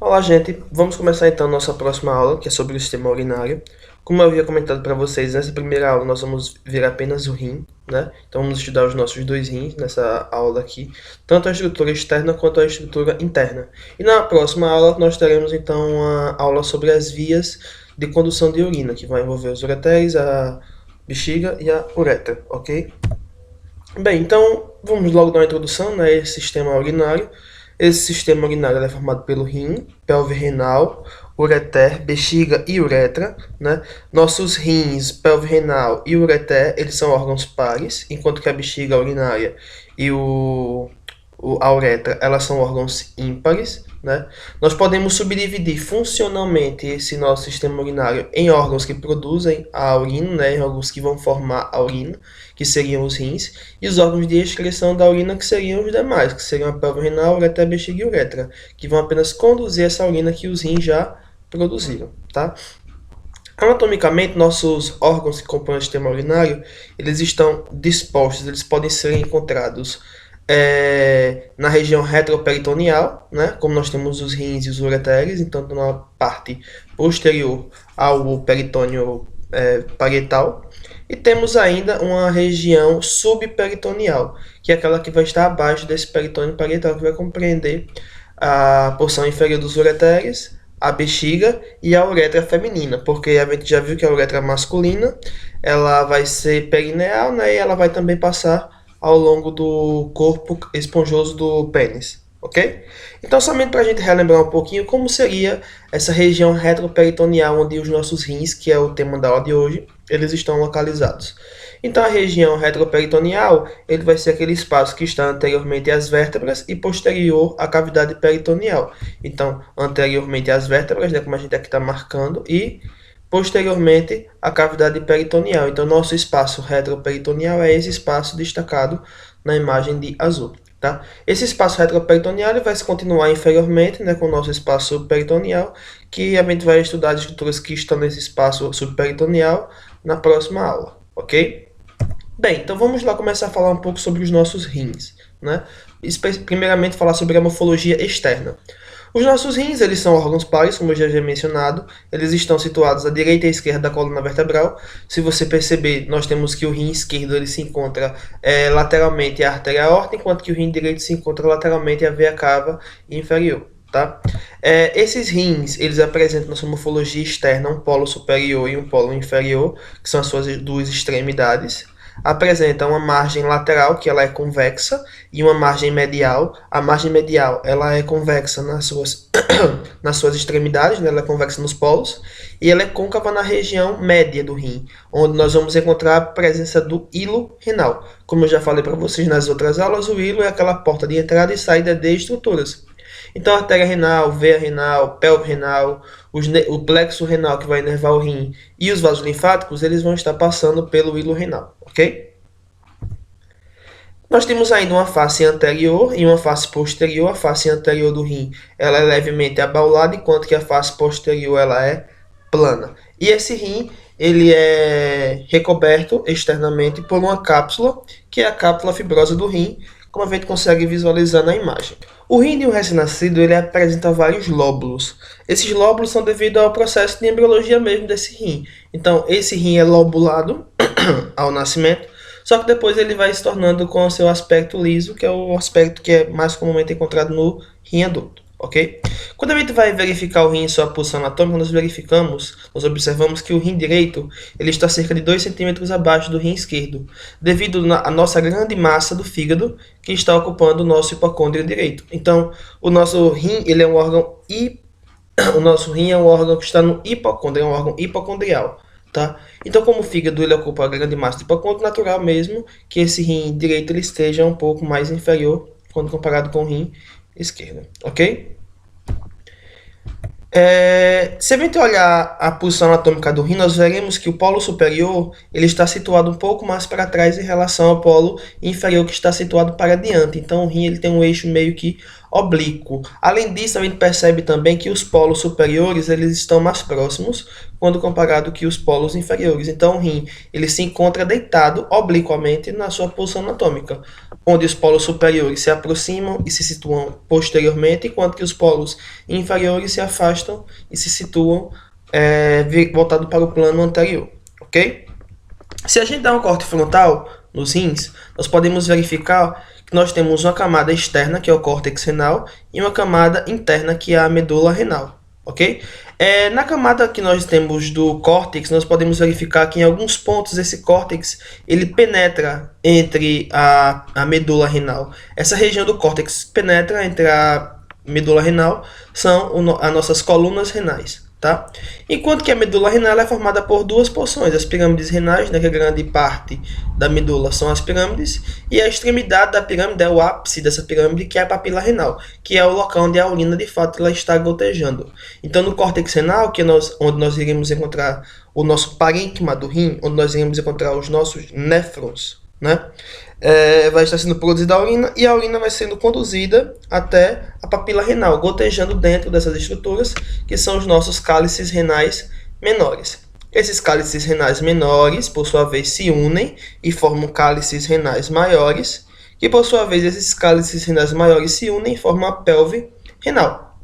Olá, gente. Vamos começar então nossa próxima aula, que é sobre o sistema urinário. Como eu havia comentado para vocês, nessa primeira aula nós vamos ver apenas o rim, né? Então vamos estudar os nossos dois rins nessa aula aqui, tanto a estrutura externa quanto a estrutura interna. E na próxima aula nós teremos então uma aula sobre as vias de condução de urina, que vai envolver os ureteres, a bexiga e a uretra, ok? Bem, então vamos logo dar uma introdução, né, a esse sistema urinário. Esse sistema urinário é formado pelo rim, pelve renal, ureter, bexiga e uretra, né? Nossos rins, pelve renal e ureter, eles são órgãos pares, enquanto que a bexiga urinária e a uretra, elas são órgãos ímpares, né? Nós podemos subdividir funcionalmente esse nosso sistema urinário em órgãos que produzem a urina, né? Em órgãos que vão formar a urina, que seriam os rins, e os órgãos de excreção da urina, que seriam os demais, que seriam a pelve renal, ureter, bexiga e uretra, que vão apenas conduzir essa urina que os rins já produziram, tá? Anatomicamente, nossos órgãos que compõem o sistema urinário, eles estão dispostos, eles podem ser encontrados na região retroperitoneal, né? Como nós temos os rins e os ureteres, então na parte posterior ao peritônio parietal. E temos ainda uma região subperitoneal, que é aquela que vai estar abaixo desse peritônio parietal, que vai compreender a porção inferior dos ureteres, a bexiga e a uretra feminina, porque a gente já viu que a uretra masculina ela vai ser perineal, né, e ela vai também passar ao longo do corpo esponjoso do pênis, ok? Então, somente para a gente relembrar um pouquinho como seria essa região retroperitoneal onde os nossos rins, que é o tema da aula de hoje, eles estão localizados. Então, a região retroperitoneal, ele vai ser aquele espaço que está anteriormente às vértebras e posterior à cavidade peritoneal. Então, anteriormente às vértebras, né, como a gente aqui está marcando, e posteriormente à cavidade peritoneal. Então, nosso espaço retroperitoneal é esse espaço destacado na imagem de azul. Tá? Esse espaço retroperitoneal ele vai se continuar inferiormente, né, com o nosso espaço subperitoneal, que a gente vai estudar as estruturas que estão nesse espaço subperitoneal na próxima aula, ok? Bem, então vamos lá começar a falar um pouco sobre os nossos rins, né? Primeiramente falar sobre a morfologia externa. Os nossos rins, eles são órgãos pares, como eu já havia mencionado, eles estão situados à direita e à esquerda da coluna vertebral. Se você perceber, nós temos que o rim esquerdo ele se encontra lateralmente à artéria aorta, enquanto que o rim direito se encontra lateralmente à veia cava inferior. Tá? Esses rins, eles apresentam na sua morfologia externa um polo superior e um polo inferior, que são as suas duas extremidades. Apresenta uma margem lateral, que ela é convexa, e uma margem medial. A margem medial ela é convexa nas suas, nas suas extremidades, né? Ela é convexa nos polos, e ela é côncava na região média do rim, onde nós vamos encontrar a presença do hilo renal. Como eu já falei para vocês nas outras aulas, o hilo é aquela porta de entrada e saída de estruturas. Então, a artéria renal, veia renal, pelve renal, o plexo renal que vai inervar o rim e os vasos linfáticos, eles vão estar passando pelo hilo renal, ok? Nós temos ainda uma face anterior e uma face posterior. A face anterior do rim ela é levemente abaulada, enquanto que a face posterior ela é plana. E esse rim ele é recoberto externamente por uma cápsula, que é a cápsula fibrosa do rim, como a gente consegue visualizar na imagem. O rim de um recém-nascido ele apresenta vários lóbulos. Esses lóbulos são devido ao processo de embriologia mesmo desse rim. Então, esse rim é lobulado ao nascimento, só que depois ele vai se tornando com o seu aspecto liso, que é o aspecto que é mais comumente encontrado no rim adulto, ok? Quando a gente vai verificar o rim em sua posição anatômica, nós observamos que o rim direito ele está cerca de 2 centímetros abaixo do rim esquerdo, devido à nossa grande massa do fígado que está ocupando o nosso hipocôndrio direito. Então, o nosso rim ele é um órgão o nosso rim é um órgão que está no hipocôndrio, é um órgão hipocondrial. Tá? Então, como o fígado ele ocupa a grande massa do hipocôndrio, natural mesmo que esse rim direito ele esteja um pouco mais inferior quando comparado com o rim esquerdo, ok? Se a gente olhar a posição anatômica do rim, nós veremos que o polo superior ele está situado um pouco mais para trás em relação ao polo inferior que está situado para diante. Então, o rim ele tem um eixo meio que oblíquo. Além disso, a gente percebe também que os polos superiores eles estão mais próximos quando comparado que os polos inferiores. Então, o rim ele se encontra deitado obliquamente na sua posição anatômica, onde os polos superiores se aproximam e se situam posteriormente, enquanto que os polos inferiores se afastam e se situam voltado para o plano anterior, ok? Se a gente dá um corte frontal nos rins, nós podemos verificar que nós temos uma camada externa, que é o córtex renal, e uma camada interna, que é a medula renal, ok? Na camada que nós temos do córtex, nós podemos verificar que em alguns pontos esse córtex ele penetra entre a medula renal. Essa região do córtex penetra entre a medula renal são as nossas colunas renais. Tá? Enquanto que a medula renal é formada por duas porções, as pirâmides renais, né, que a grande parte da medula são as pirâmides, e a extremidade da pirâmide é o ápice dessa pirâmide, que é a papila renal, que é o local onde a urina de fato ela está gotejando. Então no córtex renal, onde nós iremos encontrar o nosso parênquima do rim, onde nós iremos encontrar os nossos néfrons, né? Vai estar sendo produzida a urina e a urina vai sendo conduzida até a papila renal, gotejando dentro dessas estruturas, que são os nossos cálices renais menores. Esses cálices renais menores, por sua vez, se unem e formam cálices renais maiores, que por sua vez esses cálices renais maiores se unem e formam a pelve renal.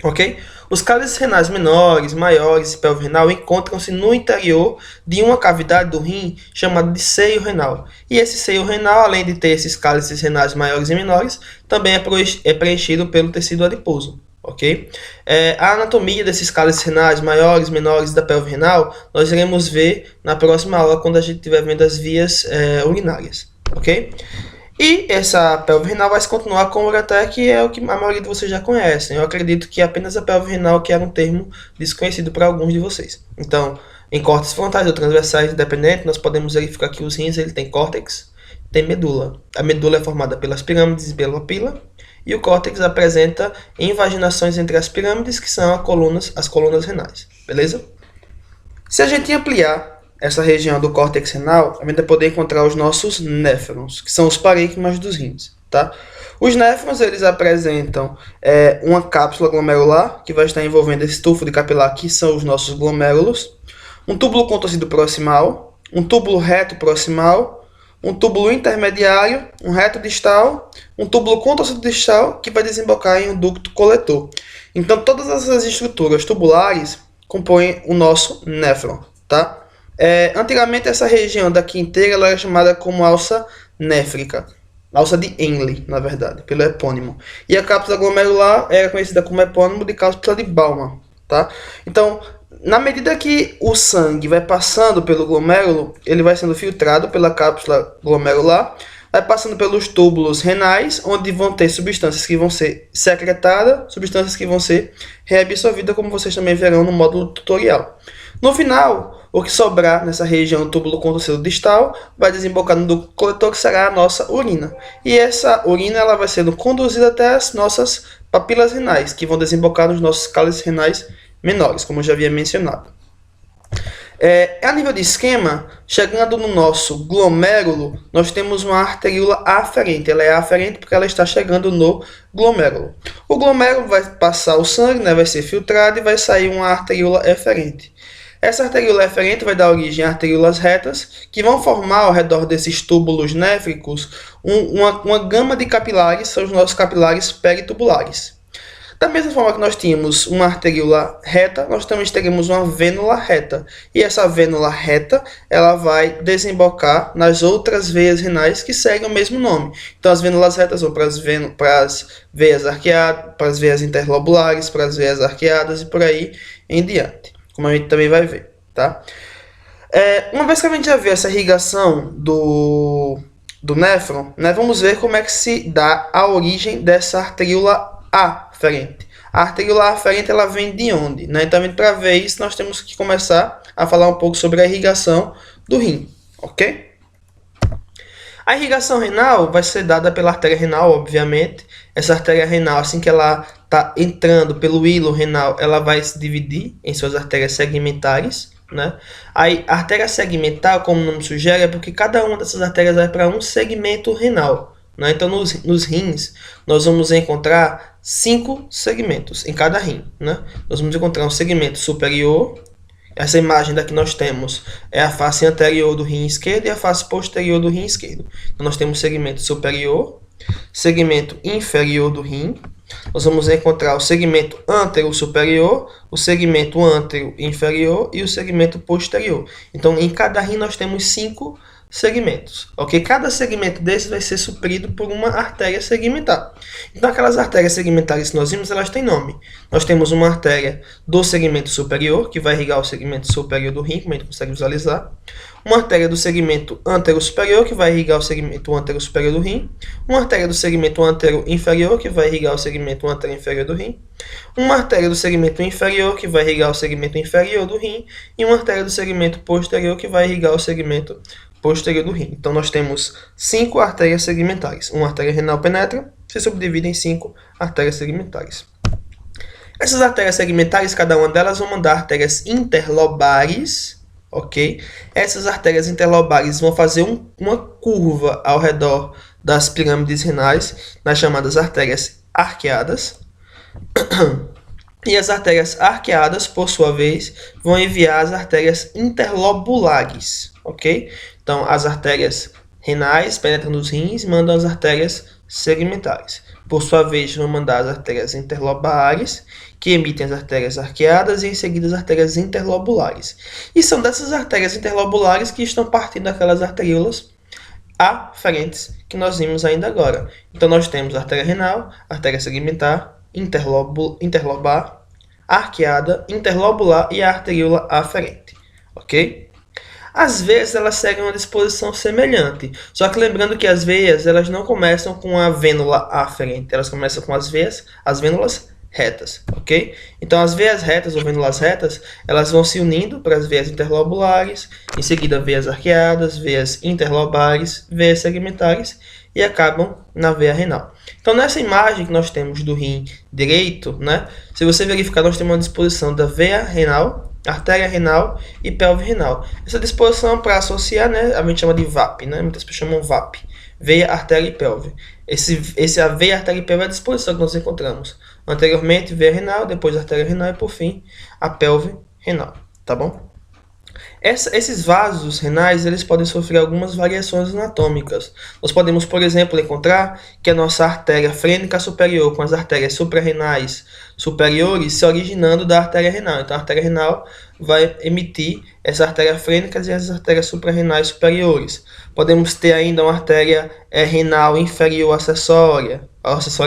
Ok? Os cálices renais menores, maiores e pelve renal encontram-se no interior de uma cavidade do rim chamada de seio renal. E esse seio renal, além de ter esses cálices renais maiores e menores, também é preenchido pelo tecido adiposo. Ok? A anatomia desses cálices renais maiores, menores da pelve renal, nós iremos ver na próxima aula quando a gente estiver vendo as vias urinárias. Ok? E essa pelve renal vai se continuar com o ureter, que é o que a maioria de vocês já conhecem. Eu acredito que apenas a pelve renal que era um termo desconhecido para alguns de vocês. Então, em cortes frontais ou transversais, independente, nós podemos verificar que os rins ele tem córtex, tem medula. A medula é formada pelas pirâmides e pela papila, e o córtex apresenta invaginações entre as pirâmides, que são as colunas renais. Beleza? Se a gente ampliar essa região do córtex renal, a gente vai poder encontrar os nossos néfrons, que são os parênquimas dos rins, tá? Os néfrons, eles apresentam uma cápsula glomerular, que vai estar envolvendo esse tufo de capilar, que são os nossos glomérulos, um túbulo contorcido proximal, um túbulo reto proximal, um túbulo intermediário, um reto distal, um túbulo contorcido distal, que vai desembocar em um ducto coletor. Então, todas essas estruturas tubulares compõem o nosso néfron, tá? Antigamente essa região daqui inteira ela era chamada como alça néfrica, alça de Henle, na verdade, pelo epônimo. E a cápsula glomerular era conhecida como epônimo de cápsula de Bowman, tá? Então, na medida que o sangue vai passando pelo glomérulo, ele vai sendo filtrado pela cápsula glomerular, vai passando pelos túbulos renais, onde vão ter substâncias que vão ser secretadas, substâncias que vão ser reabsorvidas, como vocês também verão no módulo tutorial. No final, o que sobrar nessa região do túbulo contorcido distal vai desembocar no ducto coletor, que será a nossa urina. E essa urina ela vai sendo conduzida até as nossas papilas renais, que vão desembocar nos nossos cálices renais menores, como eu já havia mencionado. A nível de esquema, chegando no nosso glomérulo, nós temos uma arteríola aferente. Ela é aferente porque ela está chegando no glomérulo. O glomérulo vai passar o sangue, né, vai ser filtrado e vai sair uma arteríola eferente. Essa arteríola eferente vai dar origem a arteríolas retas, que vão formar ao redor desses túbulos néfricos uma gama de capilares, são os nossos capilares peritubulares. Da mesma forma que nós tínhamos uma arteríola reta, nós também teremos uma vênula reta. E essa vênula reta, ela vai desembocar nas outras veias renais que seguem o mesmo nome. Então as vênulas retas vão para as veias arqueadas, para as veias interlobulares, para as veias arqueadas e por aí em diante, como a gente também vai ver, tá? Uma vez que a gente já viu essa irrigação do néfron, né, vamos ver como é que se dá a origem dessa arteríola aferente. A arteríola aferente ela vem de onde? Né? Então, para ver isso, nós temos que começar a falar um pouco sobre a irrigação do rim, ok? A irrigação renal vai ser dada pela artéria renal, obviamente. Essa artéria renal, assim que ela está entrando pelo hilo renal, ela vai se dividir em suas artérias segmentares, né? Aí, a artéria segmentar, como o nome sugere, é porque cada uma dessas artérias vai para um segmento renal. Então, nos rins, nós vamos encontrar 5 segmentos em cada rim, né? Nós vamos encontrar um segmento superior. Essa imagem daqui nós temos é a face anterior do rim esquerdo e a face posterior do rim esquerdo. Então, nós temos segmento superior, segmento inferior do rim. Nós vamos encontrar o segmento antero superior, o segmento antero inferior e o segmento posterior. Então, em cada rim nós temos 5 segmentos, ok? Cada segmento desses vai ser suprido por uma artéria segmentar. Então, aquelas artérias segmentares que nós vimos, elas têm nome. Nós temos uma artéria do segmento superior, que vai irrigar o segmento superior do rim, como a gente consegue visualizar. Uma artéria do segmento antero-superior, que vai irrigar o segmento antero-superior do rim. Uma artéria do segmento antero-inferior, que vai irrigar o segmento antero-inferior do rim. Uma artéria do segmento inferior, que vai irrigar o segmento inferior do rim. E uma artéria do segmento posterior, que vai irrigar o segmento posterior do rim. Então, nós temos 5 artérias segmentares. Uma artéria renal penetra, se subdivide em 5 artérias segmentares. Essas artérias segmentares, cada uma delas vão mandar artérias interlobares, ok? Essas artérias interlobares vão fazer uma curva ao redor das pirâmides renais, nas chamadas artérias arqueadas. E as artérias arqueadas, por sua vez, vão enviar as artérias interlobulares, ok? Então, as artérias renais penetram nos rins e mandam as artérias segmentares. Por sua vez, vão mandar as artérias interlobares, que emitem as artérias arqueadas e em seguida as artérias interlobulares. E são dessas artérias interlobulares que estão partindo aquelas arteríolas aferentes que nós vimos ainda agora. Então, nós temos a artéria renal, artéria segmentar, interlobar, arqueada, interlobular e a arteríola aferente, ok? As veias, elas seguem uma disposição semelhante, só que lembrando que as veias, elas não começam com a vênula aferente, elas começam com as vênulas retas, ok? Então, as veias retas ou vênulas retas, elas vão se unindo para as veias interlobulares, em seguida veias arqueadas, veias interlobares, veias segmentares e acabam na veia renal. Então, nessa imagem que nós temos do rim direito, né, se você verificar, nós temos uma disposição da veia renal, artéria renal e pelve renal. Essa disposição para associar, né, a gente chama de VAP, né, muitas pessoas chamam VAP, veia, artéria e pelve. A veia, artéria e pelve é a disposição que nós encontramos. Anteriormente, veia renal, depois artéria renal e, por fim, a pelve renal, tá bom? Esses vasos renais, eles podem sofrer algumas variações anatômicas. Nós podemos, por exemplo, encontrar que a nossa artéria frênica superior com as artérias suprarrenais superiores se originando da artéria renal. Então, a artéria renal vai emitir essa artéria frênica e as artérias suprarrenais superiores. Podemos ter ainda uma artéria renal inferior acessória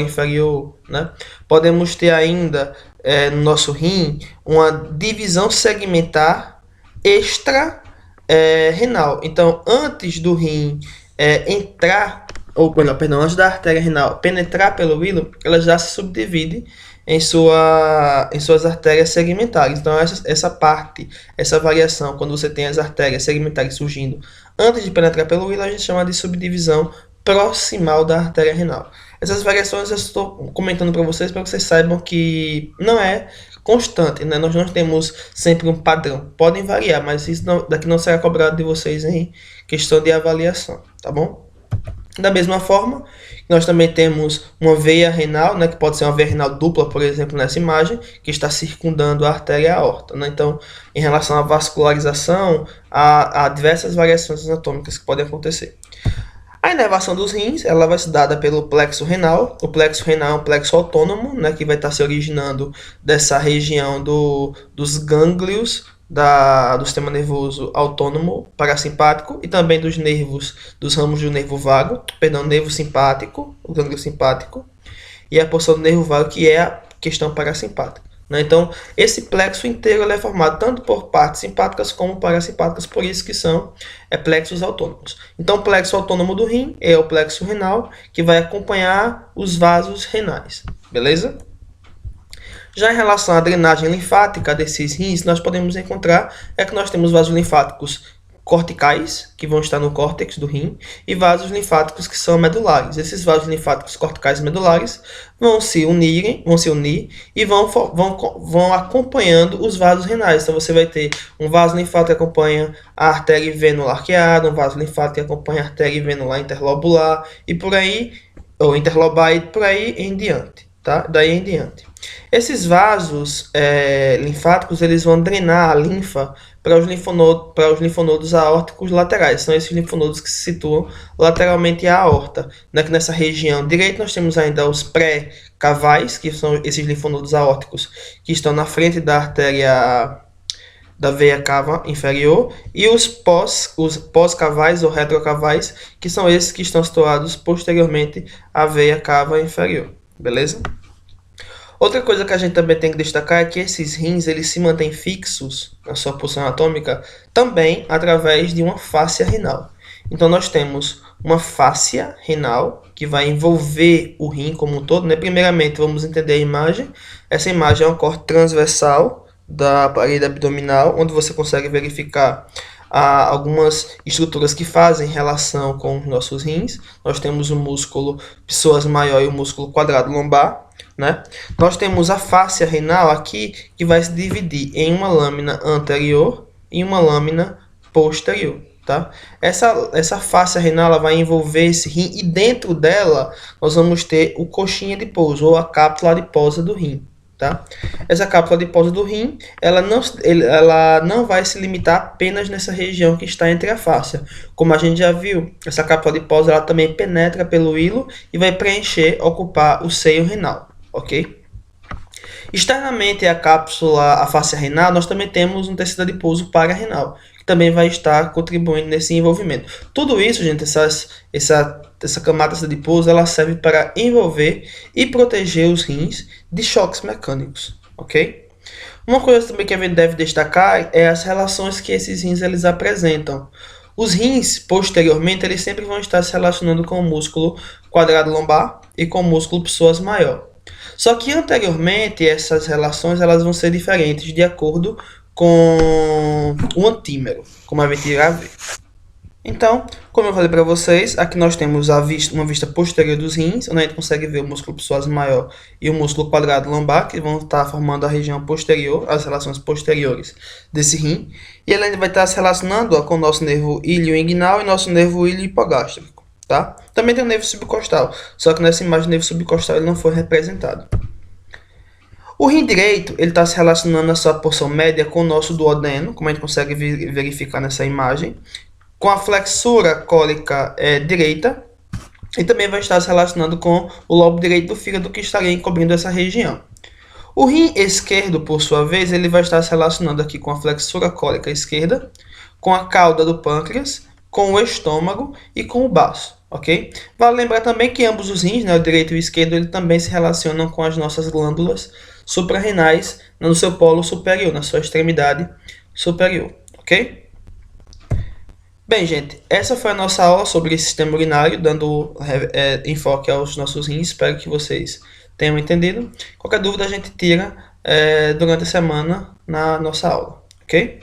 inferior, né? Podemos ter ainda, no nosso rim, uma divisão segmentar extra-renal. Então, antes do rim antes da artéria renal penetrar pelo hilo, ela já se subdivide em suas artérias segmentares. Então, essa variação, quando você tem as artérias segmentares surgindo antes de penetrar pelo hilo, a gente chama de subdivisão proximal da artéria renal. Essas variações eu estou comentando para vocês saibam que não é constante, né? Nós não temos sempre um padrão. Podem variar, mas isso daqui não será cobrado de vocês em questão de avaliação, tá bom? Da mesma forma, nós também temos uma veia renal, né, que pode ser uma veia renal dupla, por exemplo, nessa imagem, que está circundando a artéria aorta, né? Então, em relação à vascularização, há diversas variações anatômicas que podem acontecer. A inervação dos rins, ela vai ser dada pelo plexo renal. O plexo renal é um plexo autônomo, né, que vai estar se originando dessa região dos gânglios do sistema nervoso autônomo parasimpático e também dos ramos do nervo vago, nervo simpático, o gânglio simpático, e a porção do nervo vago que é a questão parasimpática. Então, esse plexo inteiro é formado tanto por partes simpáticas como parasimpáticas, por isso que são plexos autônomos. Então, o plexo autônomo do rim é o plexo renal, que vai acompanhar os vasos renais, beleza? Já em relação à drenagem linfática desses rins, nós podemos encontrar que nós temos vasos linfáticos corticais, que vão estar no córtex do rim, e vasos linfáticos que são medulares. Esses vasos linfáticos corticais e medulares vão se unir e vão acompanhando os vasos renais. Então, você vai ter um vaso linfático que acompanha a artéria e vênula arqueada, um vaso linfático que acompanha a artéria e vênula interlobular, e por aí, ou interlobar, e por aí em diante. tá? Daí em diante. Esses vasos linfáticos, eles vão drenar a linfa para os linfonodos aórticos laterais. São esses linfonodos que se situam lateralmente à aorta. Né? Que nessa região direita nós temos ainda os pré-cavais, que são esses linfonodos aórticos que estão na frente da artéria da veia cava inferior, e os pós-cavais ou retrocavais, que são esses que estão situados posteriormente à veia cava inferior. Beleza? Outra coisa que a gente também tem que destacar é que esses rins eles se mantêm fixos na sua posição anatômica também através de uma fáscia renal. Então nós temos uma fáscia renal que vai envolver o rim como um todo, né? Primeiramente vamos entender a imagem. Essa imagem é um corte transversal da parede abdominal, onde você consegue verificar algumas estruturas que fazem relação com os nossos rins. Nós temos o músculo psoas maior e o músculo quadrado lombar. Né? Nós temos a fáscia renal aqui, que vai se dividir em uma lâmina anterior e uma lâmina posterior. Tá? Essa fáscia renal ela vai envolver esse rim, e dentro dela nós vamos ter o coxinha de pouso, ou a cápsula adiposa do rim. Tá? Essa cápsula adiposa do rim, ela não vai se limitar apenas nessa região que está entre a fáscia. Como a gente já viu, essa cápsula adiposa ela também penetra pelo hilo e vai ocupar o seio renal. Ok? Externamente à fáscia renal, nós também temos um tecido adiposo pararenal, que também vai estar contribuindo nesse envolvimento. Tudo isso, gente, essa camada adiposa, ela serve para envolver e proteger os rins de choques mecânicos, ok? Uma coisa também que a gente deve destacar é as relações que esses rins eles apresentam. Os rins, posteriormente, eles sempre vão estar se relacionando com o músculo quadrado lombar e com o músculo psoas maior. Só que anteriormente essas relações elas vão ser diferentes de acordo com o antímero, como a gente irá ver. Então, como eu falei para vocês, aqui nós temos uma vista posterior dos rins, onde a gente consegue ver o músculo psoas maior e o músculo quadrado lombar, que vão estar formando a região posterior, as relações posteriores desse rim. E ele ainda vai estar se relacionando com o nosso nervo ilioinguinal e nosso nervo iliohipogástrico. Tá? Também tem o nervo subcostal, só que nessa imagem o nervo subcostal ele não foi representado. O rim direito ele está se relacionando na sua porção média com o nosso duodeno, como a gente consegue verificar nessa imagem, com a flexura cólica direita, e também vai estar se relacionando com o lobo direito do fígado, que estaria encobrindo essa região. O rim esquerdo, por sua vez, ele vai estar se relacionando aqui com a flexura cólica esquerda, com a cauda do pâncreas, com o estômago e com o baço, ok? Vale lembrar também que ambos os rins, né, o direito e o esquerdo, ele também se relacionam com as nossas glândulas suprarrenais no seu polo superior, na sua extremidade superior, ok? Bem, gente, essa foi a nossa aula sobre sistema urinário, dando enfoque aos nossos rins. Espero que vocês tenham entendido. Qualquer dúvida a gente tira durante a semana na nossa aula, ok?